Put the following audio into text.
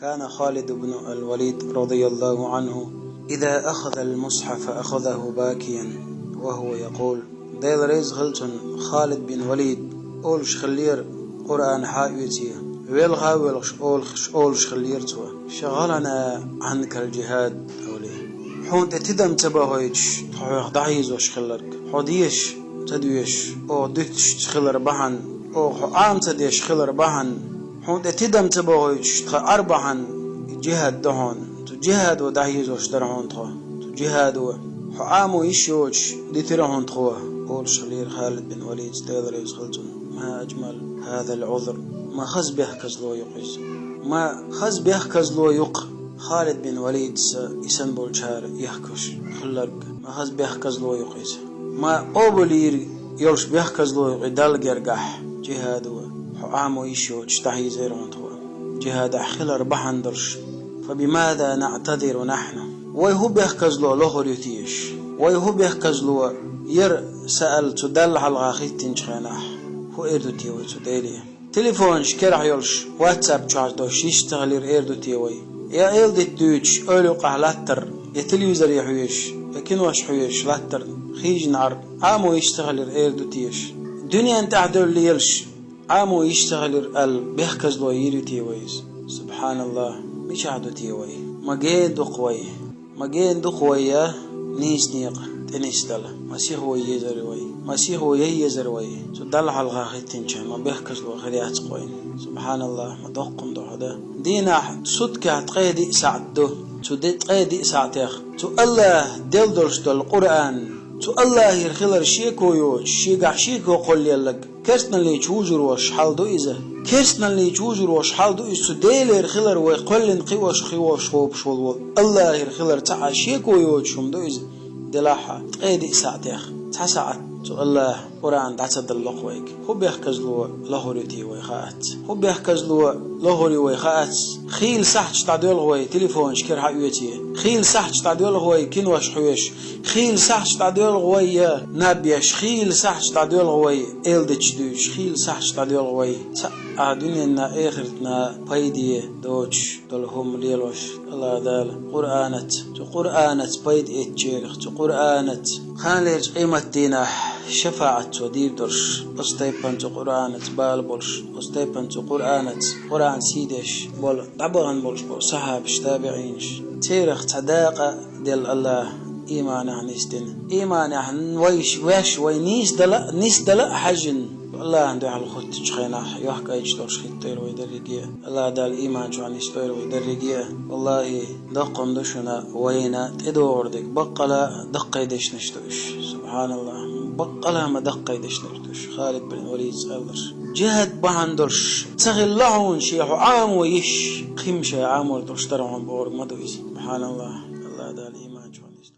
كان خالد بن الوليد رضي الله عنه إذا أخذ المصحف أخذه باكيا وهو يقول: ديل ريز غلطن خالد بن وليد أولش خلير قرآن حاويتي ويلغا أولش خلير توا شغلنا عنك الجهاد أولي حون تتدم تباهيش ضعيز وشخلرك حديش تدويش أو دتش خلر بحن أو عام تديش خلر بحن حون تتدم تباهيش أربعن جهاد دهون جهاد ودعيز وشدرهون توا جهاد وعام يشوش دترهون توا أولش خلير خالد بن وليد ديل ريز غلطن. ما أجمل هذا العذر ما خز بيحكز لو يقيز ما خز بيحكز لو يق خالد بن وليد إسن بولشار يحكش خلرق ما خز بيحكز لو يقيز ما أوبلير يلش بيحكز لو يقيدال جرجح جهاد وعامو يشوش تحي زيرون توا جهاد خلر بحندرش فبماذا نعتذر نحن ويهو بيحكز لو لهر يتيش ويهو بيحكز لو ير سأل تدل على الغاخيتين شخناح هو إردو تيوي تديلي تليفون شكرح يلش واتساب تشارج دوش يشتغلير إردو تيوي يا إلدي الدوش أولو قهلاتر يا تليوزر يحويش يا كنواش حويش لاتر خيج نعر عامو يشتغلير إردو تيش دنيا انت عدول لي يلش عامو يشتغلير بيحكز لو يردو تيويز سبحان الله مش عدو تيوي مجين دو قوي نيس نيقه تنشدل مسيح هو يزروي مسيح هو يزروي تدل على الغاخيتين ما بيحكز له خليات قوين سبحان الله ما دقم ده هذا دينا صدق تقيدي ساعده تدي تقيدي ساعتك تو الله دلدرش القرآن تو الله يرخلر شيكو يوش شيقع شيكو قل يلك كرسنا اللي يجوجر وش حال دو إذا كرسنا اللي يجوجر وش حال دو إذا ديل يرخلر ويقل قوش خوب شول الله يرخلر تعا شيكو يوش شم دو إذا دلاحة تقيدي ساعتك تساعد تو الله قرآن دعت دلق ويك هو بيحكز له لهوريتي ويخات هو بيحكز له لهوري ويخات خيل صح تعدول هوي تليفون شكر حقيتي خيل صح تعدول هوي كنواش حويش خيل صح تعدول هوي نبيش خيل صح تعدول هوي إلدش دوش خيل صح تعدول هوي دنيانا آخرتنا بايدي دوش دلهم ليلوش الله دال قرآنت بايد اتشيرخ قرآنت خالج قيمة دينا شفاعة ودير درش أستيبان قرآنت بالبولش أستيبان قرآن سيدش بول عبغان بولش بول صحابش تابعينش تيرخ تداقة ديال الله إيمان هنستن إيمان هن ويش وينيس دلا حجن الله عنده على الخط شخينا يحكي يشترش خطير ويدرجيه الله دال إيمان شو عن يشتري ويدرجيه والله دقم دشنا وينا تدور دك بقلا دق يدش نشتوش سبحان الله بقلا ما دق يدش نشتوش خالد بن وليد سالش جهد بهندرش تغلعون شيء عام ويش خمشة عام ودرش ترعون بور مدويس سبحان الله الله دال إيمان شو